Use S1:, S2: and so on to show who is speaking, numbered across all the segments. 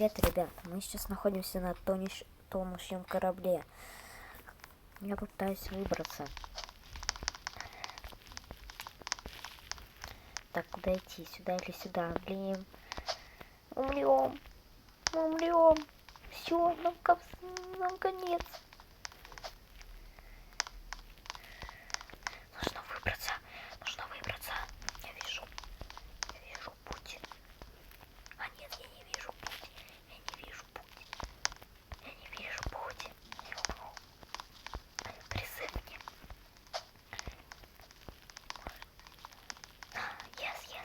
S1: Привет, ребят. Мы сейчас находимся на тонущем корабле. Я пытаюсь выбраться. Так, куда идти? Сюда или сюда? Блин. Умрем. Мы умрем. Все, нам конец. Нужно выбраться. Нужно выбраться. Я вижу путь. А нет, я не вижу путь. Я не вижу путь. Я не вижу путь. Я умру. Призыв мне. Yes. Я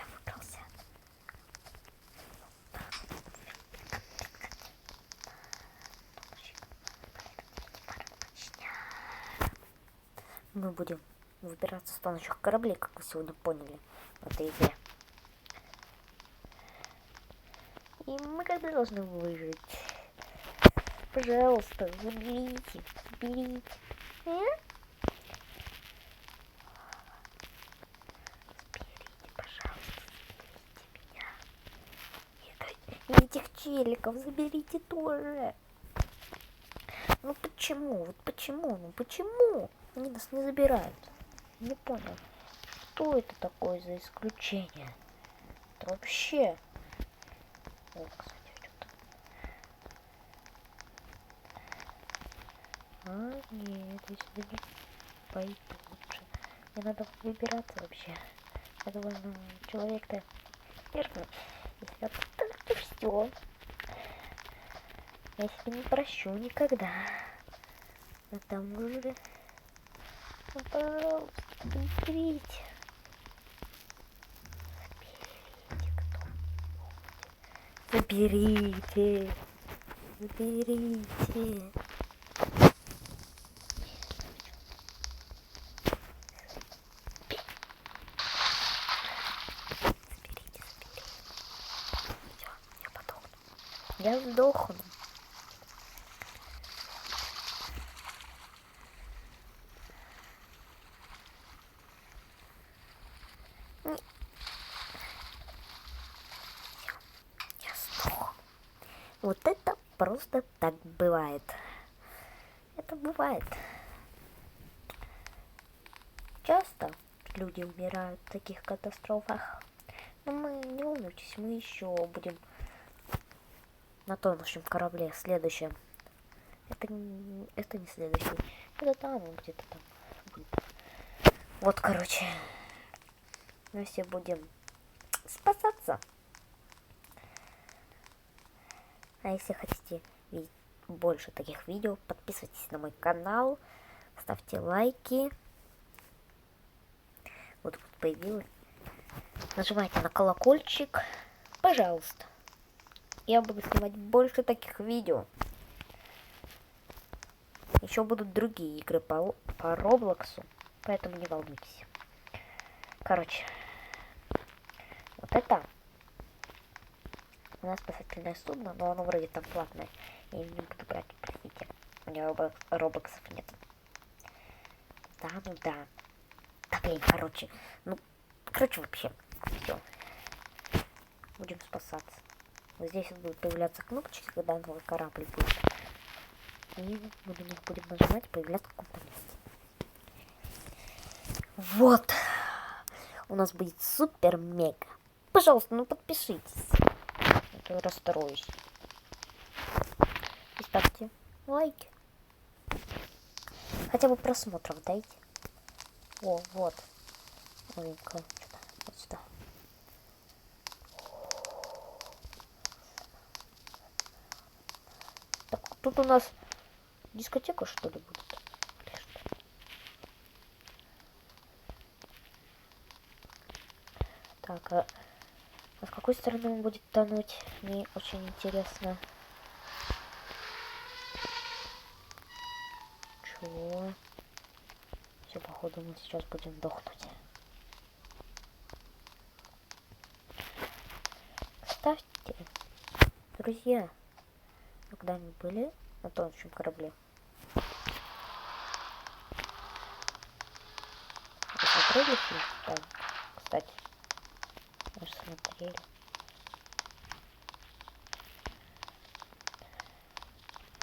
S1: выбрался. Мы будем выбираться с тонущих кораблей, как вы сегодня поняли в этой игре. И мы как бы должны выжить. Пожалуйста, заберите. Заберите меня. И этих челиков заберите тоже. Ну почему? Почему? Они нас не забирают. Не понял. Что это такое за исключение? Это вообще... О, кстати, что-то... Нет, я сюда не пойду лучше. Мне надо выбираться вообще. Я довольно человек-то нервный. Если я так, все. Я себе не прощу никогда. А там уже... Ну, пожалуйста, заберите. Заберите. Все, я подохну. Я сдохну. Я сдох. Вот это просто так бывает. Это бывает. Часто люди умирают в таких катастрофах. Но мы не волнуйтесь, мы еще будем на тонущем корабле. Следующее. Это не следующий. Это там, где-то там будет. Вот, короче. Мы все будем спасаться. А если хотите видеть больше таких видео, подписывайтесь на мой канал, ставьте лайки. Вот появилось. Нажимайте на колокольчик, пожалуйста. Я буду снимать больше таких видео. Еще будут другие игры по Роблоксу, поэтому не волнуйтесь. Короче, вот это у нас спасательное судно, но оно вроде там платное. Я не буду брать, простите. У меня Роблоксов нет. Да. Да, блин, короче. Вообще. Все. Будем спасаться. Вот здесь вот будут появляться кнопочки, когда новый корабль будет. И мы на них будем нажимать, появляться в каком-то месте. Вот. У нас будет супер-мега. Пожалуйста, подпишитесь. А то я расстроюсь. И ставьте лайки. Хотя бы просмотров дайте. О, вот. Маленько. Вот сюда. Так, тут у нас дискотека, что ли, будет? Так, а с какой стороны он будет тонуть? Мне очень интересно. Чего? Все, походу, мы сейчас будем дохнуть. Кстати, друзья, вы когда-нибудь были на тонущем корабле? Вы смотрели фильм? Да, кстати. смотрели.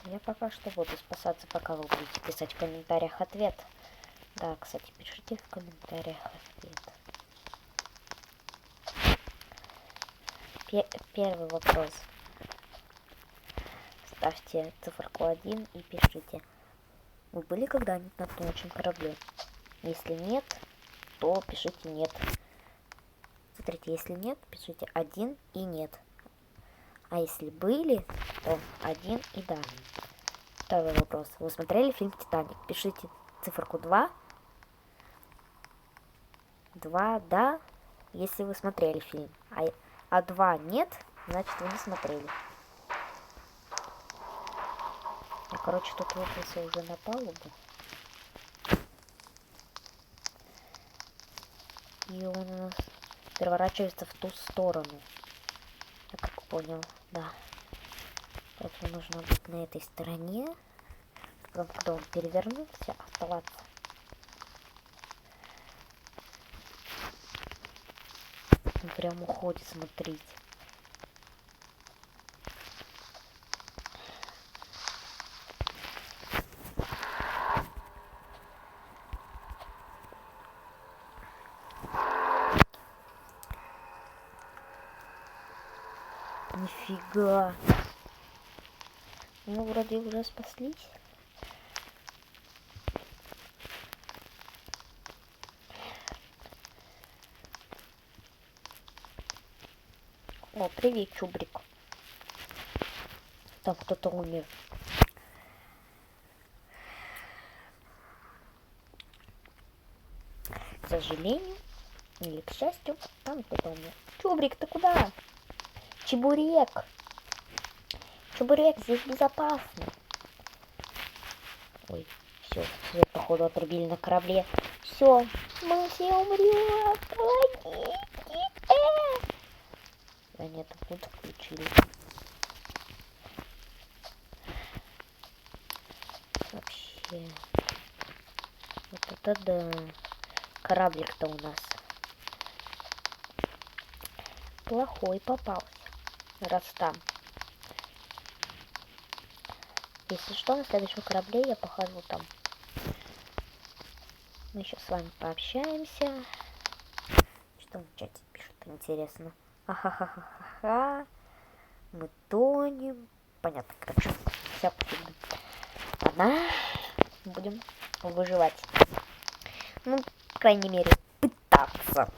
S1: Я пока что буду спасаться, пока вы будете писать в комментариях ответ. Да, кстати, пишите в комментариях ответ. Первый вопрос. Ставьте циферку 1 и пишите. Вы были когда-нибудь на тонущем корабле? Если нет, то пишите нет. Смотрите, если нет, пишите 1 и нет. А если были, то 1 и да. Второй вопрос. Вы смотрели фильм «Титаник»? Пишите циферку 2. 2 да, если вы смотрели фильм. А 2 нет, значит вы не смотрели. Я, короче, тут выбрался уже на палубу. И он у нас переворачивается в ту сторону. Я как понял, да. Поэтому нужно быть на этой стороне. Потом, когда он перевернулся, оставаться. Он прям уходит, смотрите. Нифига. Мы вроде уже спаслись. О, привет, Чубрик. Там кто-то умер. К сожалению, или к счастью, там кто-то умер. Чубрик, ты куда? Чебурек. Чебурек, здесь безопасно. Ой, все, свет, походу, отрубили на корабле. Все, мы все умрем. Помогите. Да нет, тут включили. Вообще. Вот это да. Кораблик-то у нас плохой попался. Раз там. Если что, на следующем корабле я похожу там. Мы еще с вами пообщаемся. Что в чате пишут, интересно. Ахахахаха. Мы тонем. Понятно, короче. Вся пофигу. Ладно. Будем выживать. Ну, по крайней мере, пытаться.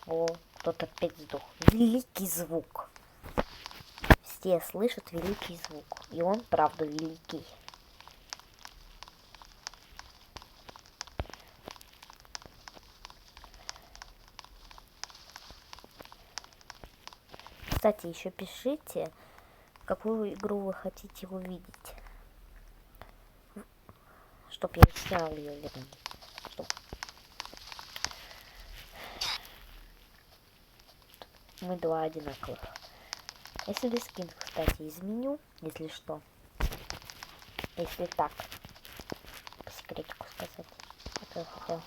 S1: О, кто-то опять сдох. Великий звук. Все слышат великий звук. И он, правда, великий. Кстати, еще пишите, какую игру вы хотите увидеть. Чтоб я снял ее, вернее. Мы два одинаковых. Я себе скин, кстати, изменю, если что. Если так. По секретику сказать. Это я хотел.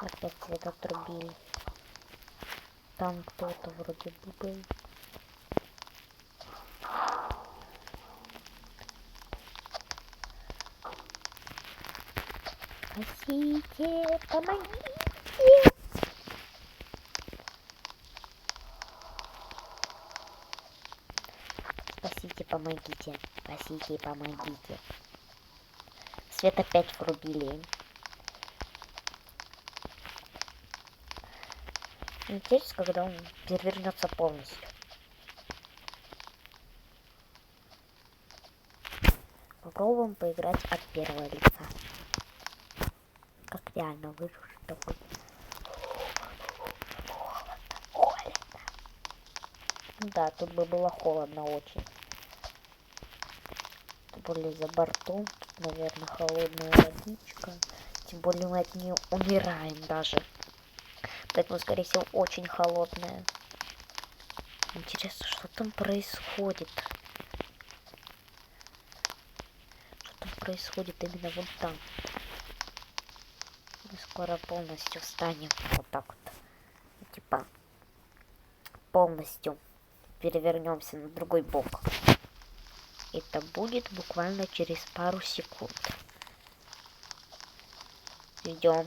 S1: Опять свет отрубили. Там кто-то вроде бы был. Спасите, помогите! Спасите, помогите. Спасите, помогите. Свет опять врубили. Интересно, когда он перевернется полностью. Попробуем поиграть от первого лица. Как реально выживший такой. Холодно. Ну да, тут бы было холодно очень. Тем более за бортом. Тут, наверное, холодная водичка. Тем более мы от нее умираем даже. Поэтому, скорее всего, очень холодная. Интересно, что там происходит? Что там происходит именно вот там. Мы скоро полностью встанем. Вот так вот. Типа полностью перевернемся на другой бок. Это будет буквально через пару секунд. Идем.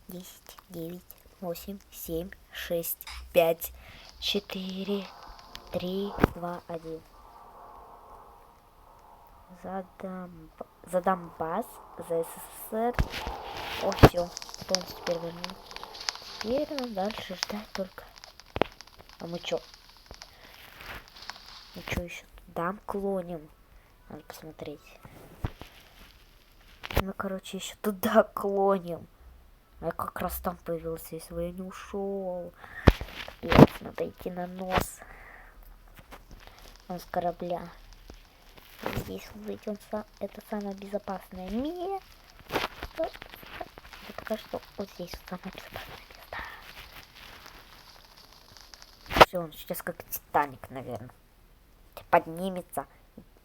S1: 10, 9, 8, 7, 6, 5, 4, 3, 2, 1. За Донбасс, за СССР. О, все, полностью перевернул. Теперь нам дальше ждать только. А мы чё? Мы чё еще туда клоним? Надо посмотреть. Мы, короче, еще туда клоним. А я как раз там появился, если бы я не ушел. Капец, надо идти на нос. Он с корабля. Здесь выйдем. Это самое безопасное место. Я пока что вот здесь самое безопасное место. Все, он сейчас как Титаник, наверное. Поднимется.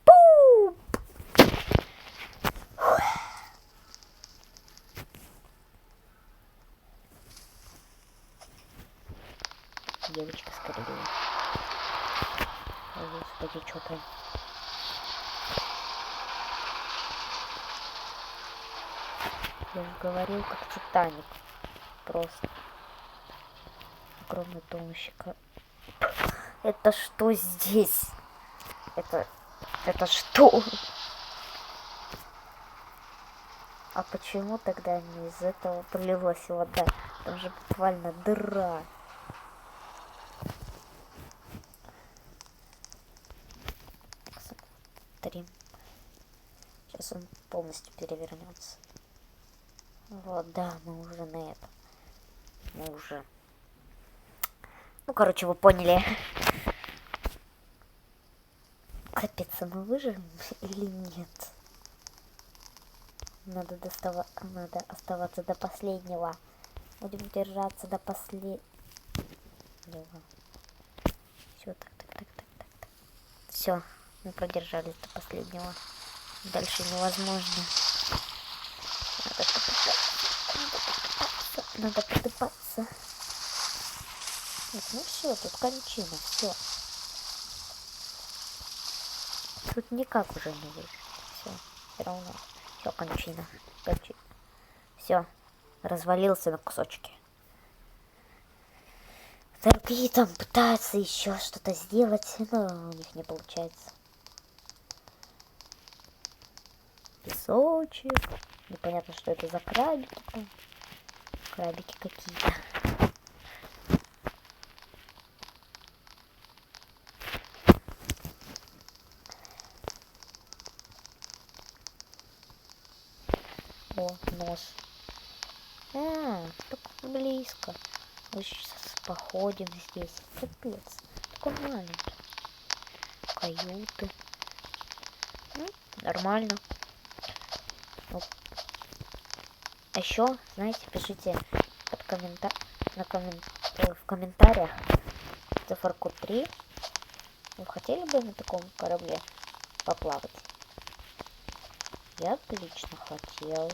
S1: Пум! Девочка с корабля. Господи, что там? Я же говорил, как Титаник. Просто. Огромный тонущик. Это что здесь? Это что? А почему тогда не из этого пролилась вода? Там же буквально дыра. Смотри. Сейчас он полностью перевернется. Вот, да, мы уже на этом. Мы уже... Ну, короче, вы поняли. Капец, мы выживем или нет? Надо оставаться до последнего. Будем держаться до последнего. Все, так. Все, мы продержались до последнего. Дальше невозможно. Надо подыпаться. Нет, ну все, тут кончина, все. Тут никак уже не выжить. Все, все равно. Все, кончина. Все, развалился на кусочки. Другие там пытаются еще что-то сделать, но у них не получается. Песочек. Непонятно, что это за крабики там. Крабики какие-то. О, нос. Так близко. Мы сейчас походим здесь. Капец. Такой маленький. Каюты. Нормально. А еще, знаете, пишите под в комментариях циферку 3. Вы хотели бы на таком корабле поплавать? Я отлично хотел.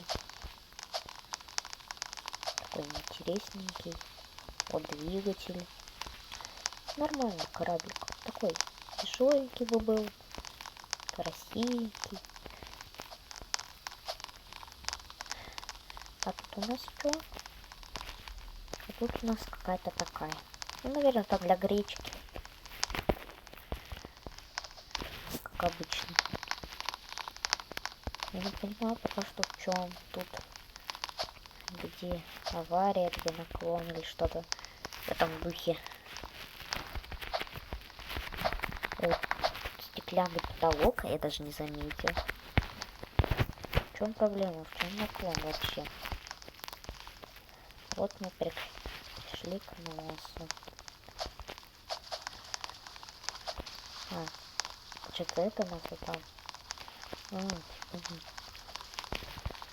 S1: Такой интересненький. Вот двигатель. Нормальный кораблик. Такой дешевенький бы был. Красивенький. А тут у нас что? А тут у нас какая-то такая. Ну, наверное, там для гречки. Как обычно. Я не понимаю пока что в чем тут. Где авария, где наклон или что-то в этом духе. Вот стеклянный потолок, я даже не заметил. В чем проблема? В чем наклон вообще? Вот мы пришли к носу. Что-то это у нас вот там.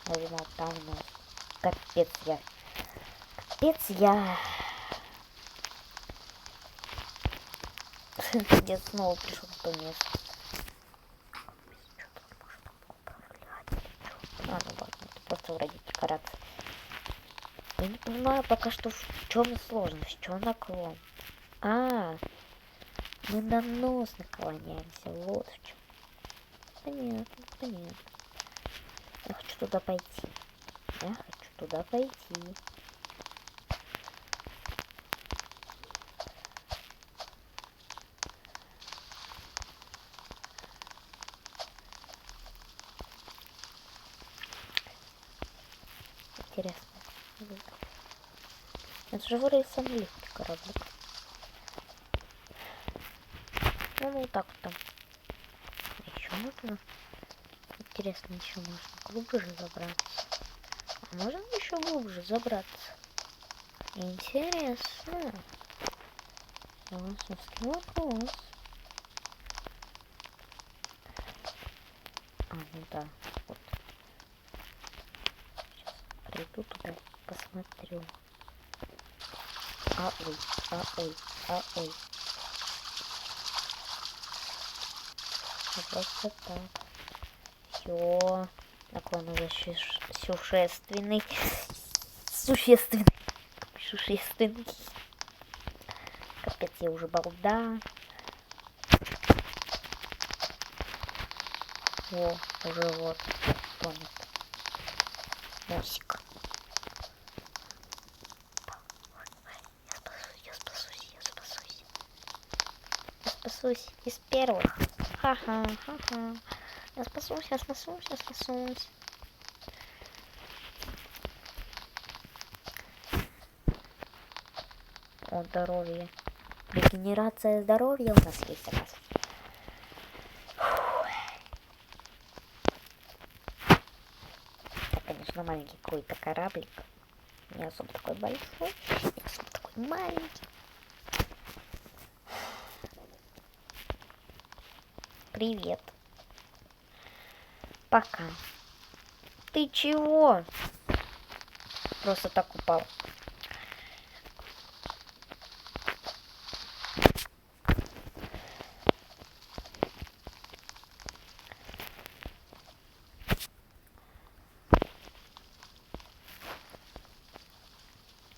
S1: Наверное, там у нас. Капец я. Я снова пришел в то место. А, ну ладно, это просто вроде декорация. Я не понимаю пока что, в чем сложность, в чем наклон. А, мы на нос наклоняемся, вот в чем. Понятно, понятно. Я хочу туда пойти. Я хочу туда пойти. Интересно. Это же вроде сам легкий кораблик. Ну, вот так вот там. Еще можно. Интересно, еще можно глубже забраться. А можно еще глубже забраться? Интересно. Философский вопрос. А, ну да, вот. Сейчас приду туда, посмотрю. Ой. Просто так. Все. Наклон уже существенный. Существенный. Капец, я уже балда. О, уже вот. Тонет. Носик. Я спасусь из первых. Ха-ха. Я спасусь. О, здоровье. Регенерация здоровья у нас есть, оказывается. Это, конечно, маленький какой-то кораблик. Не особо такой большой, не особо такой маленький. Привет. Пока. Ты чего? Просто так упал.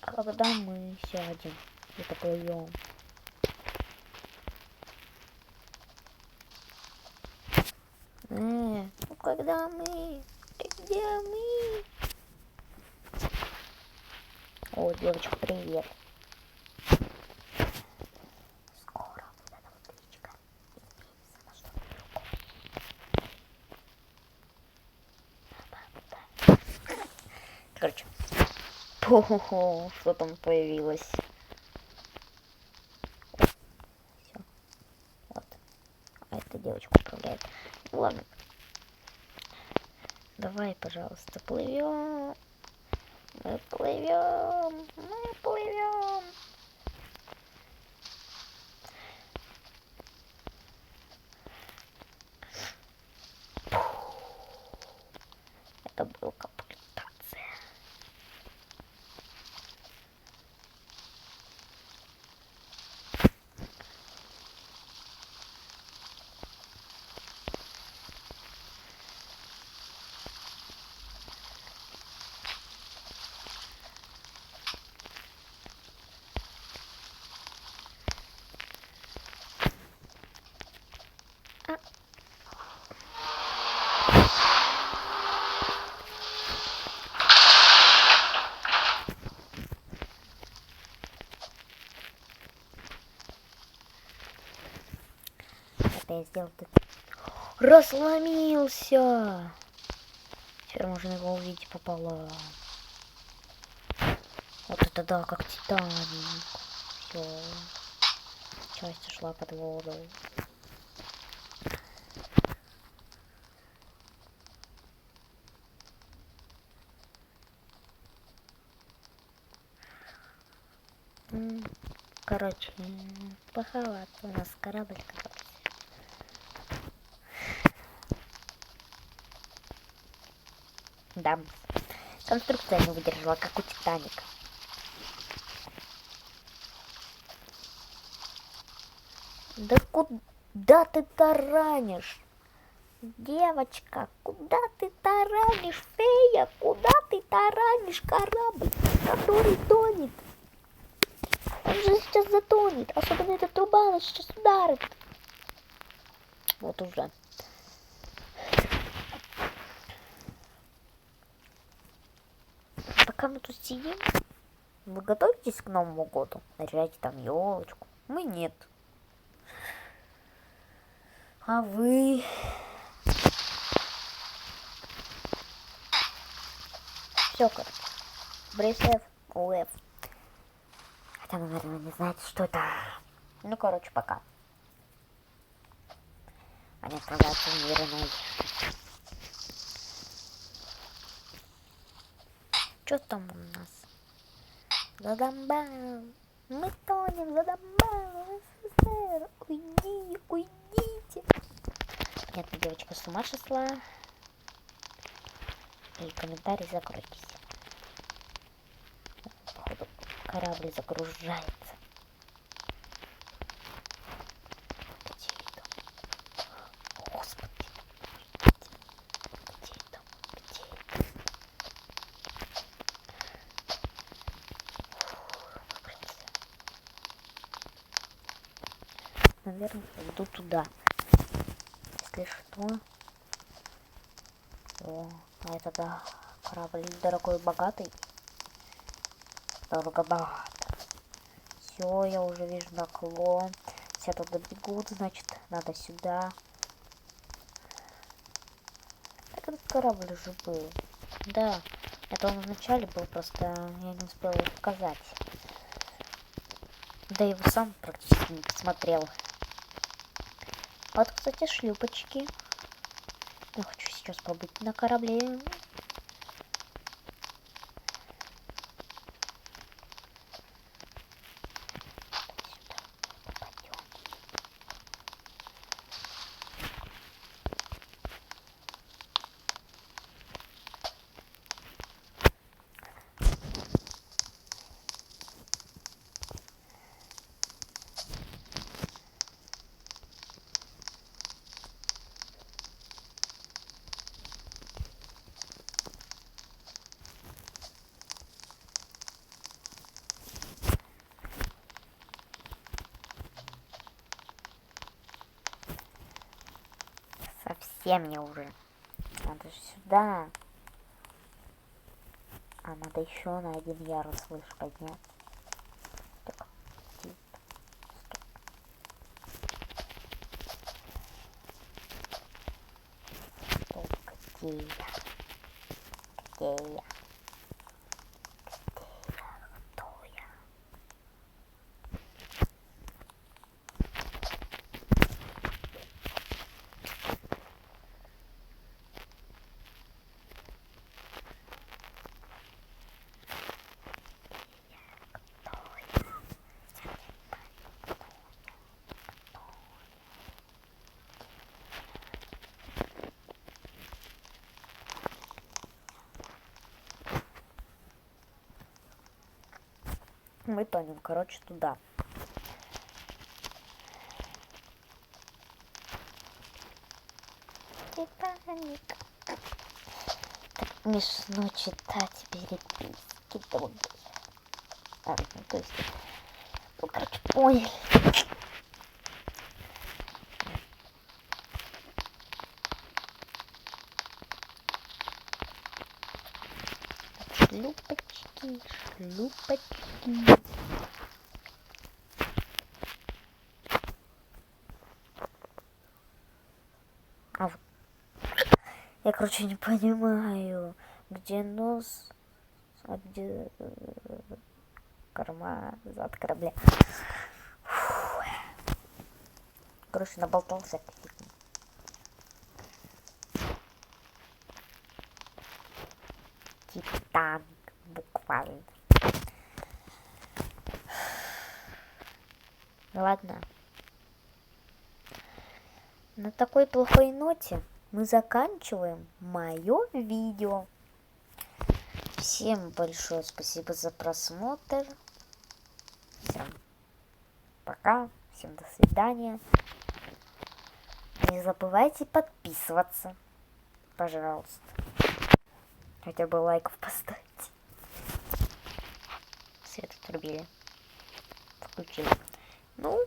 S1: А когда мы сядем и поплывем? Ну когда мы? Где мы? О, девочка, привет. Скоро вот эта вот птичка изменится на что-то другое. Короче. Хо-хо-хо, что там появилось? Все. Вот. А эта девочка управляет. Ну, ладно. Давай, пожалуйста, плывем. Мы плывем. Это был капитация. Это я сделал тут. Разломился. Теперь можно его увидеть пополам. Вот это да, как Титаник. Все. Часть ушла под воду. Короче, плоховато у нас корабль какой-то. Да, конструкция не выдержала, как у Титаника. Да куда ты таранишь? Девочка, куда ты таранишь? Фея, куда ты таранишь корабль, который тонет? Он же сейчас затонет. Особенно эта труба, она сейчас ударит. Вот уже. Пока мы тут сидим, вы готовитесь к Новому году? Наряжайте там елочку. Мы нет. А вы? Все, короче. Брейсев, УФ. Хотя, наверное, не знаете, что это. Ну, короче, пока. Они отправляются в мир иной. Что там у нас? Задамбам. Мы тонем, задамбам. СССР. Уйдите. Понятно, девочка с ума шла. И комментарий закройтесь. Походу, корабль загружается. Где это? Господи. Где это? Наверное, иду туда. Если что. О, а это да. Корабль дорогой, богатый. Дорого-богатый. Все, я уже вижу наклон. Все туда бегут, значит, надо сюда. Так этот корабль уже был. Да, это он вначале был, просто я не успела его показать. Да его сам практически не посмотрел. Вот, кстати, шлюпочки. Я хочу сейчас побыть на корабле. Совсем не уже. Надо же сюда. А надо еще на один ярус выше подняться. Так, стоп. Стоп, где я? Где я? Кто я? Мы тонем, короче, туда. Титаник. Так смешно читать переписки других. Ну, то есть, ну, короче, поняли. Шлюпочки, шлюпочки. А вот я, короче, не понимаю, где нос, а где корма, зад корабля. Фу. Короче, наболтался аппетитно. Титан, буквально. Ладно. На такой плохой ноте мы заканчиваем мое видео. Всем большое спасибо за просмотр. Всем пока. всем до свидания. Не забывайте подписываться, пожалуйста. Хотя бы лайков поставить. Свет отрубили. Включил. Ну,